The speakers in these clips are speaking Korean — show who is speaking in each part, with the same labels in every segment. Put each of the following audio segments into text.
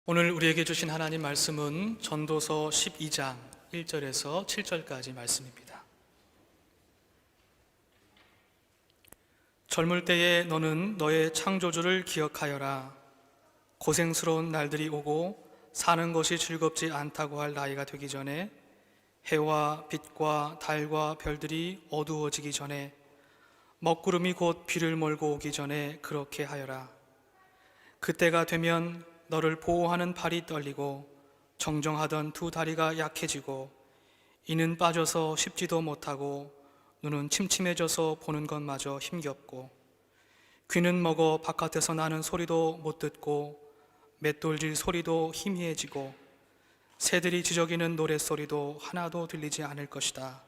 Speaker 1: 오늘 우리에게 주신 하나님 말씀은 전도서 12장 1절에서 7절까지 말씀입니다. 젊을 때에 너는 너의 창조주를 기억하여라. 고생스러운 날들이 오고 사는 것이 즐겁지 않다고 할 나이가 되기 전에, 해와 빛과 달과 별들이 어두워지기 전에, 먹구름이 곧 비를 몰고 오기 전에 그렇게 하여라. 그때가 되면 너를 보호하는 발이 떨리고 정정하던 두 다리가 약해지고, 이는 빠져서 씹지도 못하고 눈은 침침해져서 보는 것마저 힘겹고, 귀는 먹어 바깥에서 나는 소리도 못 듣고 맷돌질 소리도 희미해지고, 새들이 지저귀는 노랫소리도 하나도 들리지 않을 것이다.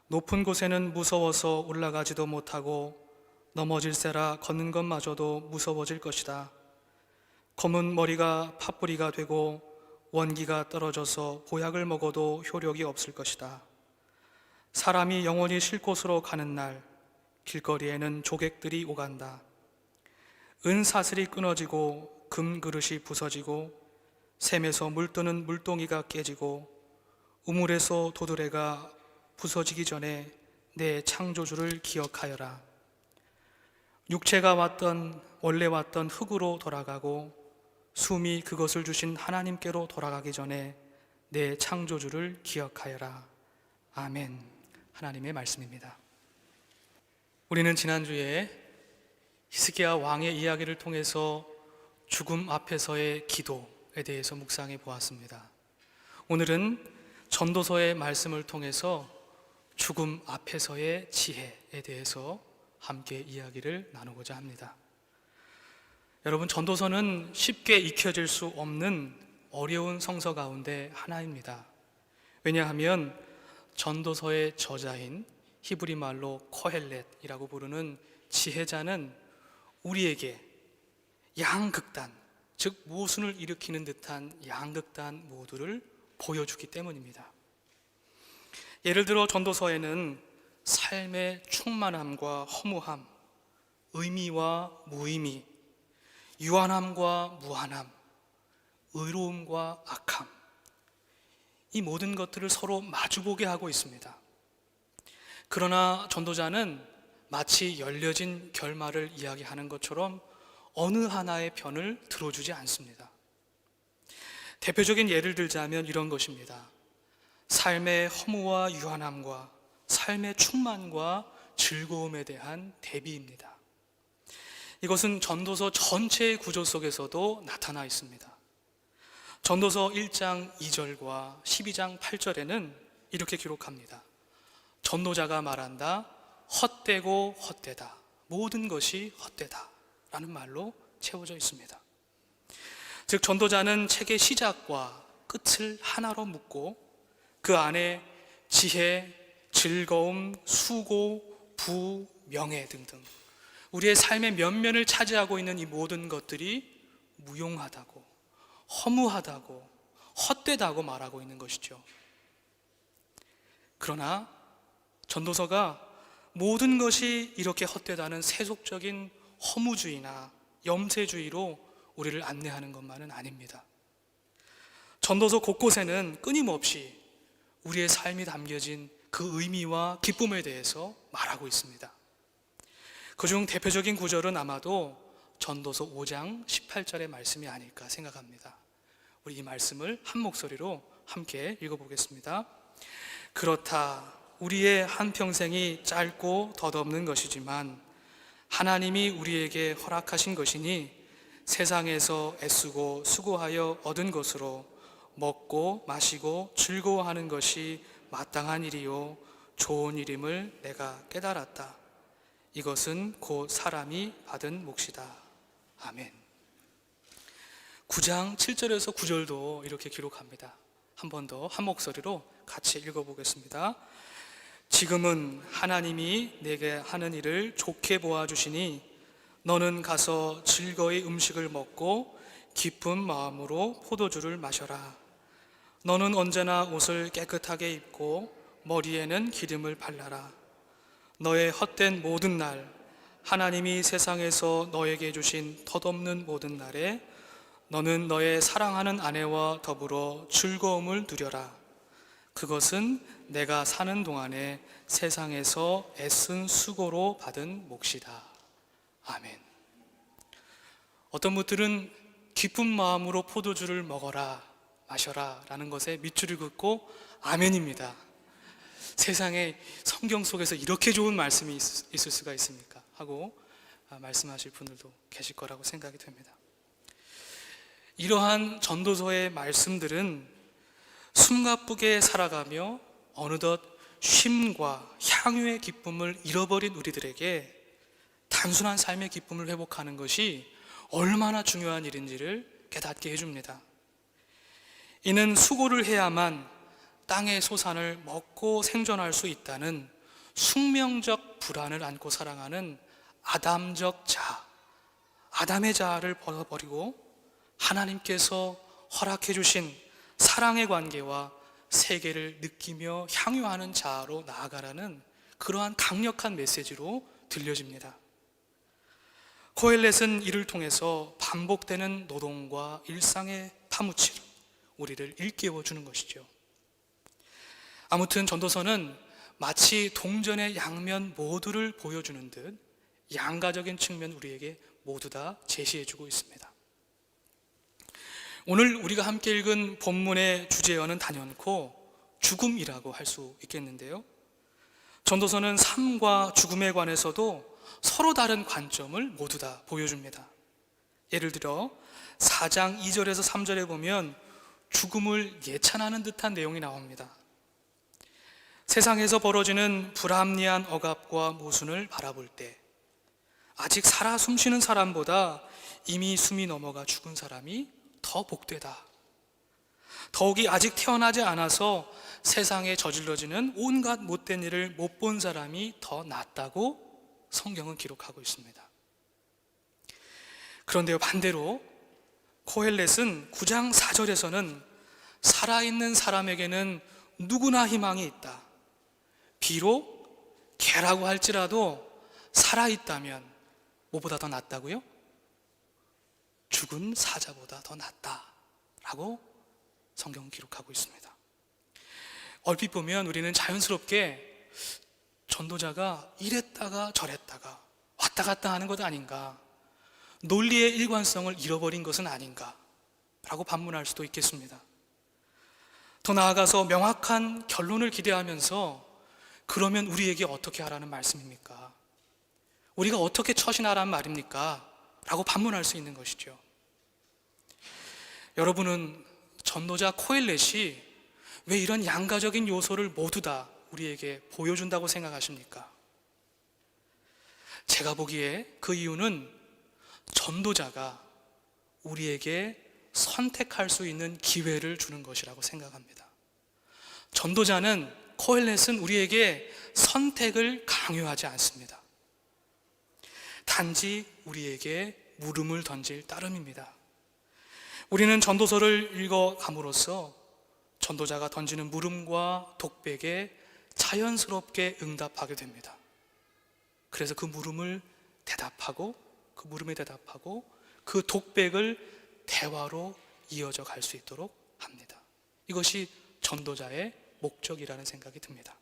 Speaker 1: 높은 곳에는 무서워서 올라가지도 못하고 넘어질세라 걷는 것마저도 무서워질 것이다. 검은 머리가 팥뿌리가 되고 원기가 떨어져서 보약을 먹어도 효력이 없을 것이다. 사람이 영원히 쉴 곳으로 가는 날, 길거리에는 조객들이 오간다. 은사슬이 끊어지고 금그릇이 부서지고, 샘에서 물뜨는 물동이가 깨지고, 우물에서 도드래가 부서지기 전에 내 창조주를 기억하여라. 육체가 원래 왔던 흙으로 돌아가고 숨이 그것을 주신 하나님께로 돌아가기 전에 내 창조주를 기억하여라. 아멘. 하나님의 말씀입니다. 우리는 지난주에 히스기야 왕의 이야기를 통해서 죽음 앞에서의 기도에 대해서 묵상해 보았습니다. 오늘은 전도서의 말씀을 통해서 죽음 앞에서의 지혜에 대해서 함께 이야기를 나누고자 합니다. 여러분, 전도서는 쉽게 익혀질 수 없는 어려운 성서 가운데 하나입니다. 왜냐하면 전도서의 저자인 히브리 말로 코헬렛이라고 부르는 지혜자는 우리에게 양극단, 즉 모순을 일으키는 듯한 양극단 모두를 보여주기 때문입니다. 예를 들어 전도서에는 삶의 충만함과 허무함, 의미와 무의미, 유한함과 무한함, 의로움과 악함, 이 모든 것들을 서로 마주보게 하고 있습니다. 그러나 전도자는 마치 열려진 결말을 이야기하는 것처럼 어느 하나의 편을 들어주지 않습니다. 대표적인 예를 들자면 이런 것입니다. 삶의 허무와 유한함과 삶의 충만과 즐거움에 대한 대비입니다. 이것은 전도서 전체의 구조 속에서도 나타나 있습니다. 전도서 1장 2절과 12장 8절에는 이렇게 기록합니다. 전도자가 말한다. 헛되고 헛되다. 모든 것이 헛되다 라는 말로 채워져 있습니다. 즉 전도자는 책의 시작과 끝을 하나로 묶고 그 안에 지혜, 즐거움, 수고, 부, 명예 등등 우리의 삶의 면면을 차지하고 있는 이 모든 것들이 무용하다고, 허무하다고, 헛되다고 말하고 있는 것이죠. 그러나 전도서가 모든 것이 이렇게 헛되다는 세속적인 허무주의나 염세주의로 우리를 안내하는 것만은 아닙니다. 전도서 곳곳에는 끊임없이 우리의 삶이 담겨진 그 의미와 기쁨에 대해서 말하고 있습니다. 그중 대표적인 구절은 아마도 전도서 5장 18절의 말씀이 아닐까 생각합니다. 우리 이 말씀을 한 목소리로 함께 읽어보겠습니다. 그렇다. 우리의 한평생이 짧고 덧없는 것이지만 하나님이 우리에게 허락하신 것이니 세상에서 애쓰고 수고하여 얻은 것으로 먹고 마시고 즐거워하는 것이 마땅한 일이요 좋은 일임을 내가 깨달았다. 이것은 곧 사람이 받은 몫이다. 아멘. 9장 7절에서 9절도 이렇게 기록합니다. 한 번 더 한 목소리로 같이 읽어보겠습니다. 지금은 하나님이 내게 하는 일을 좋게 보아주시니 너는 가서 즐거이 음식을 먹고 기쁜 마음으로 포도주를 마셔라. 너는 언제나 옷을 깨끗하게 입고 머리에는 기름을 발라라. 너의 헛된 모든 날, 하나님이 세상에서 너에게 주신 덧없는 모든 날에 너는 너의 사랑하는 아내와 더불어 즐거움을 누려라. 그것은 내가 사는 동안에 세상에서 애쓴 수고로 받은 몫이다. 아멘. 어떤 분들은 기쁜 마음으로 포도주를 먹어라, 마셔라 라는 것에 밑줄을 긋고 아멘입니다. 세상에 성경 속에서 이렇게 좋은 말씀이 있을 수가 있습니까? 하고 말씀하실 분들도 계실 거라고 생각이 됩니다. 이러한 전도서의 말씀들은 숨가쁘게 살아가며 어느덧 쉼과 향유의 기쁨을 잃어버린 우리들에게 단순한 삶의 기쁨을 회복하는 것이 얼마나 중요한 일인지를 깨닫게 해줍니다. 이는 수고를 해야만 땅의 소산을 먹고 생존할 수 있다는 숙명적 불안을 안고 살아가는 아담적 자아, 아담의 자아를 벗어버리고 하나님께서 허락해 주신 사랑의 관계와 세계를 느끼며 향유하는 자아로 나아가라는 그러한 강력한 메시지로 들려집니다. 코엘렛은 이를 통해서 반복되는 노동과 일상의 파묻히로 우리를 일깨워 주는 것이죠. 아무튼 전도서는 마치 동전의 양면 모두를 보여주는 듯 양가적인 측면 우리에게 모두 다 제시해주고 있습니다. 오늘 우리가 함께 읽은 본문의 주제어는 단연코 죽음이라고 할 수 있겠는데요. 전도서는 삶과 죽음에 관해서도 서로 다른 관점을 모두 다 보여줍니다. 예를 들어 4장 2절에서 3절에 보면 죽음을 예찬하는 듯한 내용이 나옵니다. 세상에서 벌어지는 불합리한 억압과 모순을 바라볼 때 아직 살아 숨쉬는 사람보다 이미 숨이 넘어가 죽은 사람이 더 복되다. 더욱이 아직 태어나지 않아서 세상에 저질러지는 온갖 못된 일을 못 본 사람이 더 낫다고 성경은 기록하고 있습니다. 그런데요, 반대로 코헬렛은 9장 4절에서는 살아있는 사람에게는 누구나 희망이 있다. 비록 개라고 할지라도 살아있다면 뭐보다 더 낫다고요? 죽은 사자보다 더 낫다라고 성경은 기록하고 있습니다. 얼핏 보면 우리는 자연스럽게 전도자가 이랬다가 저랬다가 왔다 갔다 하는 것 아닌가, 논리의 일관성을 잃어버린 것은 아닌가 라고 반문할 수도 있겠습니다. 더 나아가서 명확한 결론을 기대하면서 그러면 우리에게 어떻게 하라는 말씀입니까? 우리가 어떻게 처신하라는 말입니까? 라고 반문할 수 있는 것이죠. 여러분은 전도자 코엘렛이 왜 이런 양가적인 요소를 모두 다 우리에게 보여준다고 생각하십니까? 제가 보기에 그 이유는 전도자가 우리에게 선택할 수 있는 기회를 주는 것이라고 생각합니다. 전도자는, 코엘렛은 우리에게 선택을 강요하지 않습니다. 단지 우리에게 물음을 던질 따름입니다. 우리는 전도서를 읽어감으로써 전도자가 던지는 물음과 독백에 자연스럽게 응답하게 됩니다. 그래서 그 물음에 대답하고 그 독백을 대화로 이어져 갈 수 있도록 합니다. 이것이 전도자의 목적이라는 생각이 듭니다.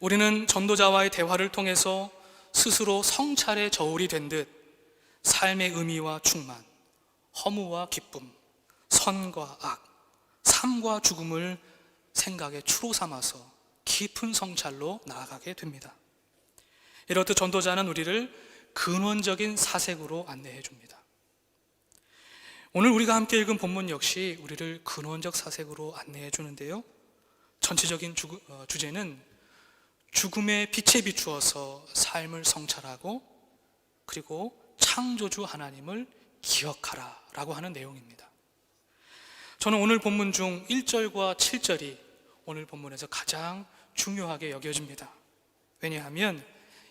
Speaker 1: 우리는 전도자와의 대화를 통해서 스스로 성찰의 저울이 된 듯 삶의 의미와 충만, 허무와 기쁨, 선과 악, 삶과 죽음을 생각의 추로 삼아서 깊은 성찰로 나아가게 됩니다. 이렇듯 전도자는 우리를 근원적인 사색으로 안내해 줍니다. 오늘 우리가 함께 읽은 본문 역시 우리를 근원적 사색으로 안내해 주는데요, 전체적인 주제는 죽음의 빛에 비추어서 삶을 성찰하고 그리고 창조주 하나님을 기억하라 라고 하는 내용입니다. 저는 오늘 본문 중 1절과 7절이 오늘 본문에서 가장 중요하게 여겨집니다. 왜냐하면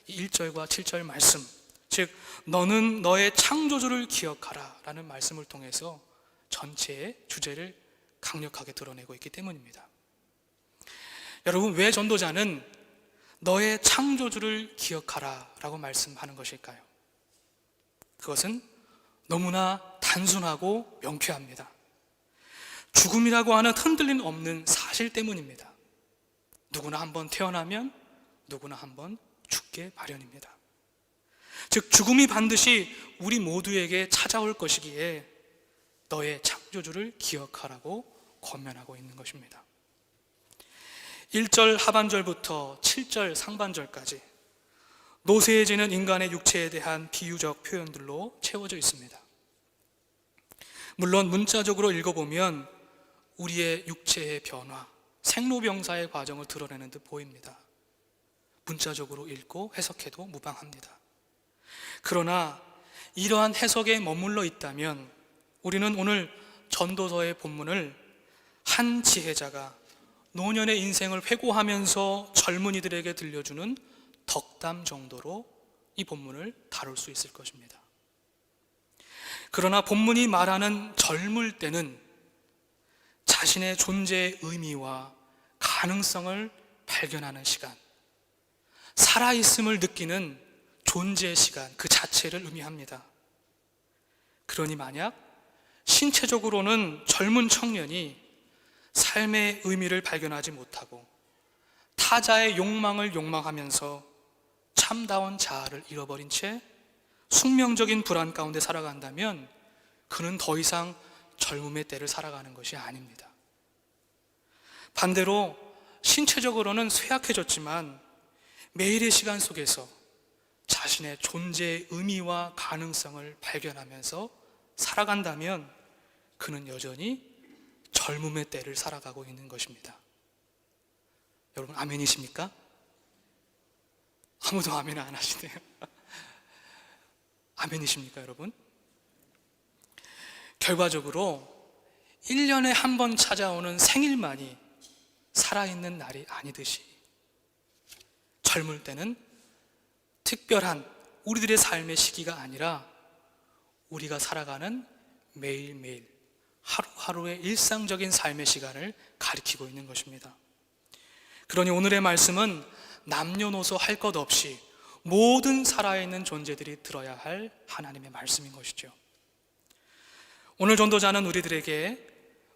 Speaker 1: 이 1절과 7절 말씀, 즉 너는 너의 창조주를 기억하라 라는 말씀을 통해서 전체의 주제를 강력하게 드러내고 있기 때문입니다. 여러분, 왜 전도자는 너의 창조주를 기억하라 라고 말씀하는 것일까요? 그것은 너무나 단순하고 명쾌합니다. 죽음이라고 하는 흔들림 없는 사실 때문입니다. 누구나 한번 태어나면 누구나 한번 죽게 마련입니다. 즉 죽음이 반드시 우리 모두에게 찾아올 것이기에 너의 창조주를 기억하라고 권면하고 있는 것입니다. 1절 하반절부터 7절 상반절까지 노쇠해지는 인간의 육체에 대한 비유적 표현들로 채워져 있습니다. 물론 문자적으로 읽어보면 우리의 육체의 변화, 생로병사의 과정을 드러내는 듯 보입니다. 문자적으로 읽고 해석해도 무방합니다. 그러나 이러한 해석에 머물러 있다면 우리는 오늘 전도서의 본문을 한 지혜자가 노년의 인생을 회고하면서 젊은이들에게 들려주는 덕담 정도로 이 본문을 다룰 수 있을 것입니다. 그러나 본문이 말하는 젊을 때는 자신의 존재의 의미와 가능성을 발견하는 시간, 살아있음을 느끼는 존재의 시간 그 자체를 의미합니다. 그러니 만약 신체적으로는 젊은 청년이 삶의 의미를 발견하지 못하고 타자의 욕망을 욕망하면서 참다운 자아를 잃어버린 채 숙명적인 불안 가운데 살아간다면 그는 더 이상 젊음의 때를 살아가는 것이 아닙니다. 반대로 신체적으로는 쇠약해졌지만 매일의 시간 속에서 자신의 존재의 의미와 가능성을 발견하면서 살아간다면 그는 여전히 젊음의 때를 살아가고 있는 것입니다. 여러분 아멘이십니까? 아무도 아멘 안 하시네요. 아멘이십니까 여러분? 결과적으로 1년에 한 번 찾아오는 생일만이 살아있는 날이 아니듯이 젊을 때는 특별한 우리들의 삶의 시기가 아니라 우리가 살아가는 매일매일 하루하루의 일상적인 삶의 시간을 가리키고 있는 것입니다. 그러니 오늘의 말씀은 남녀노소 할 것 없이 모든 살아있는 존재들이 들어야 할 하나님의 말씀인 것이죠. 오늘 전도자는 우리들에게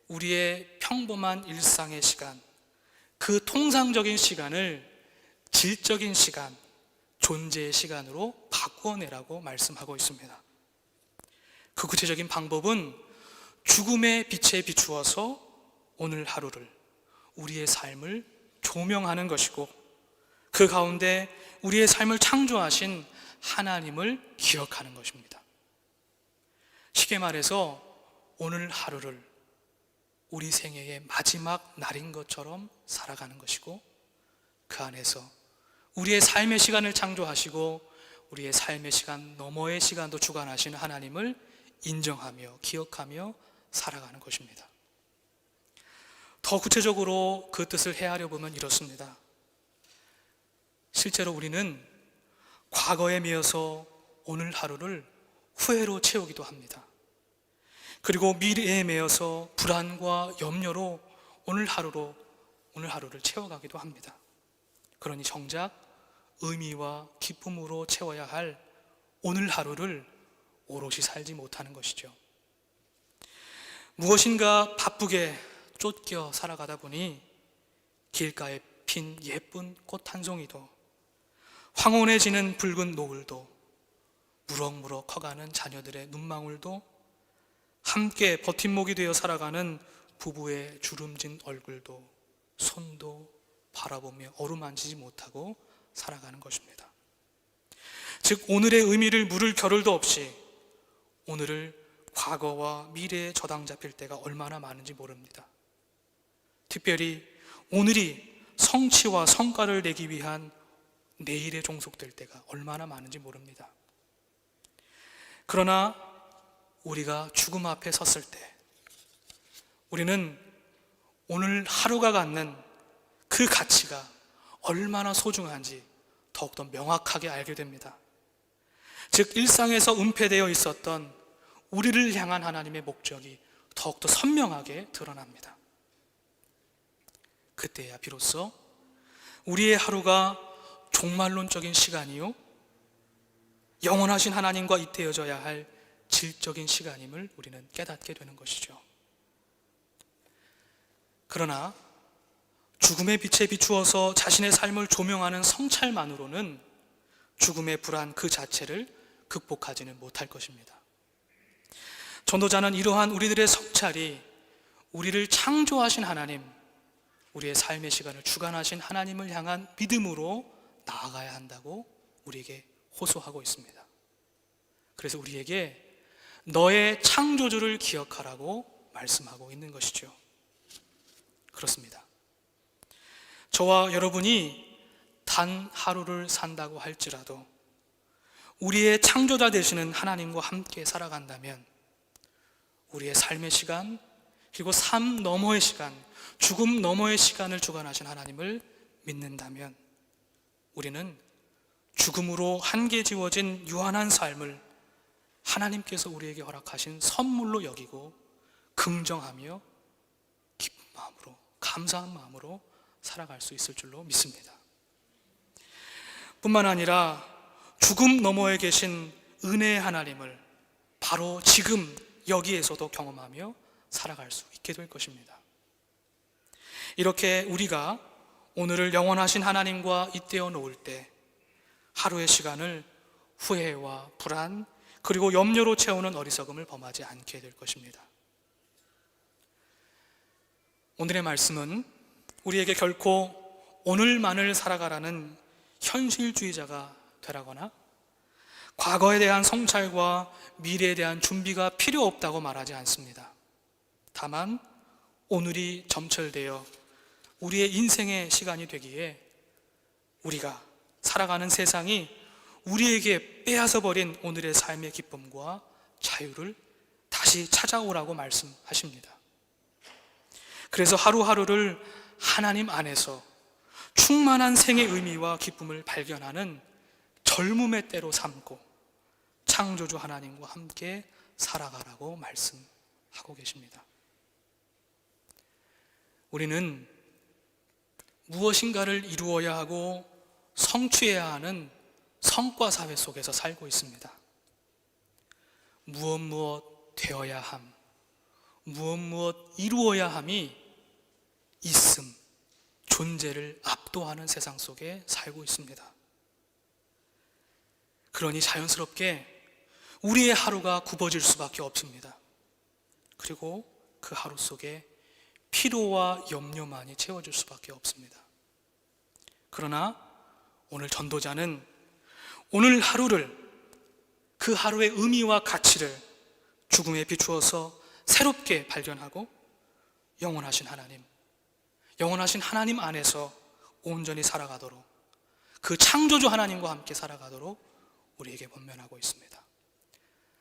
Speaker 1: 우리의 평범한 일상의 시간, 그 통상적인 시간을 질적인 시간, 존재의 시간으로 바꾸어내라고 말씀하고 있습니다. 그 구체적인 방법은 죽음의 빛에 비추어서 오늘 하루를, 우리의 삶을 조명하는 것이고 그 가운데 우리의 삶을 창조하신 하나님을 기억하는 것입니다. 쉽게 말해서 오늘 하루를 우리 생애의 마지막 날인 것처럼 살아가는 것이고 그 안에서 우리의 삶의 시간을 창조하시고 우리의 삶의 시간 너머의 시간도 주관하시는 하나님을 인정하며 기억하며 살아가는 것입니다. 더 구체적으로 그 뜻을 헤아려 보면 이렇습니다. 실제로 우리는 과거에 미어서 오늘 하루를 후회로 채우기도 합니다. 그리고 미래에 매여서 불안과 염려로 오늘 하루를 채워가기도 합니다. 그러니 정작 의미와 기쁨으로 채워야 할 오늘 하루를 오롯이 살지 못하는 것이죠. 무엇인가 바쁘게 쫓겨 살아가다 보니 길가에 핀 예쁜 꽃 한 송이도, 황혼해지는 붉은 노을도, 무럭무럭 커가는 자녀들의 눈망울도, 함께 버팀목이 되어 살아가는 부부의 주름진 얼굴도, 손도 바라보며 어루만지지 못하고 살아가는 것입니다. 즉 오늘의 의미를 물을 겨를도 없이 오늘을 과거와 미래에 저당 잡힐 때가 얼마나 많은지 모릅니다. 특별히 오늘이 성취와 성과를 내기 위한 내일에 종속될 때가 얼마나 많은지 모릅니다. 그러나 우리가 죽음 앞에 섰을 때 우리는 오늘 하루가 갖는 그 가치가 얼마나 소중한지 더욱더 명확하게 알게 됩니다. 즉 일상에서 은폐되어 있었던 우리를 향한 하나님의 목적이 더욱더 선명하게 드러납니다. 그때야 비로소 우리의 하루가 종말론적인 시간이요 영원하신 하나님과 잇대어져야 할 질적인 시간임을 우리는 깨닫게 되는 것이죠. 그러나 죽음의 빛에 비추어서 자신의 삶을 조명하는 성찰만으로는 죽음의 불안 그 자체를 극복하지는 못할 것입니다. 전도자는 이러한 우리들의 성찰이 우리를 창조하신 하나님, 우리의 삶의 시간을 주관하신 하나님을 향한 믿음으로 나아가야 한다고 우리에게 호소하고 있습니다. 그래서 우리에게 너의 창조주를 기억하라고 말씀하고 있는 것이죠. 그렇습니다. 저와 여러분이 단 하루를 산다고 할지라도 우리의 창조자 되시는 하나님과 함께 살아간다면 우리의 삶의 시간, 그리고 삶 너머의 시간, 죽음 너머의 시간을 주관하신 하나님을 믿는다면 우리는 죽음으로 한계 지워진 유한한 삶을 하나님께서 우리에게 허락하신 선물로 여기고 긍정하며 기쁜 마음으로, 감사한 마음으로 살아갈 수 있을 줄로 믿습니다. 뿐만 아니라 죽음 너머에 계신 은혜의 하나님을 바로 지금 여기에서도 경험하며 살아갈 수 있게 될 것입니다. 이렇게 우리가 오늘을 영원하신 하나님과 잇대어 놓을 때 하루의 시간을 후회와 불안 그리고 염려로 채우는 어리석음을 범하지 않게 될 것입니다. 오늘의 말씀은 우리에게 결코 오늘만을 살아가라는 현실주의자가 되라거나 과거에 대한 성찰과 미래에 대한 준비가 필요 없다고 말하지 않습니다. 다만 오늘이 점철되어 우리의 인생의 시간이 되기에 우리가 살아가는 세상이 우리에게 빼앗아버린 오늘의 삶의 기쁨과 자유를 다시 찾아오라고 말씀하십니다. 그래서 하루하루를 하나님 안에서 충만한 생의 의미와 기쁨을 발견하는 젊음의 때로 삼고 창조주 하나님과 함께 살아가라고 말씀하고 계십니다. 우리는 무엇인가를 이루어야 하고 성취해야 하는 성과 사회 속에서 살고 있습니다. 무엇 되어야 함, 무엇 이루어야 함이 있음, 존재를 압도하는 세상 속에 살고 있습니다. 그러니 자연스럽게 우리의 하루가 굽어질 수밖에 없습니다. 그리고 그 하루 속에 피로와 염려만이 채워질 수밖에 없습니다. 그러나 오늘 전도자는 오늘 하루를, 그 하루의 의미와 가치를 죽음에 비추어서 새롭게 발견하고 영원하신 하나님 안에서 온전히 살아가도록, 그 창조주 하나님과 함께 살아가도록 우리에게 권면하고 있습니다.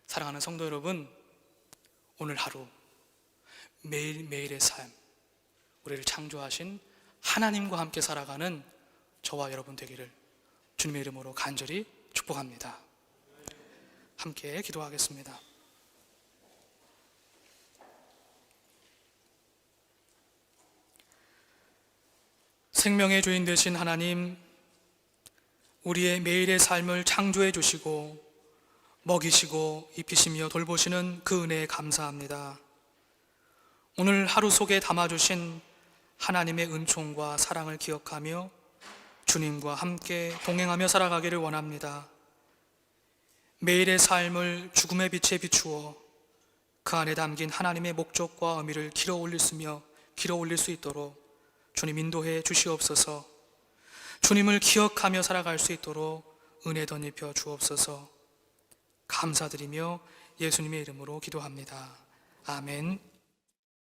Speaker 1: 사랑하는 성도 여러분, 오늘 하루 매일매일의 삶, 우리를 창조하신 하나님과 함께 살아가는 저와 여러분 되기를 주님의 이름으로 간절히 축복합니다. 함께 기도하겠습니다. 생명의 주인 되신 하나님, 우리의 매일의 삶을 창조해 주시고 먹이시고 입히시며 돌보시는 그 은혜에 감사합니다. 오늘 하루 속에 담아주신 하나님의 은총과 사랑을 기억하며 주님과 함께 동행하며 살아가기를 원합니다. 매일의 삶을 죽음의 빛에 비추어 그 안에 담긴 하나님의 목적과 의미를 길어 올릴 수 있도록 주님 인도해 주시옵소서. 주님을 기억하며 살아갈 수 있도록 은혜 덧입혀 주옵소서. 감사드리며 예수님의 이름으로 기도합니다. 아멘.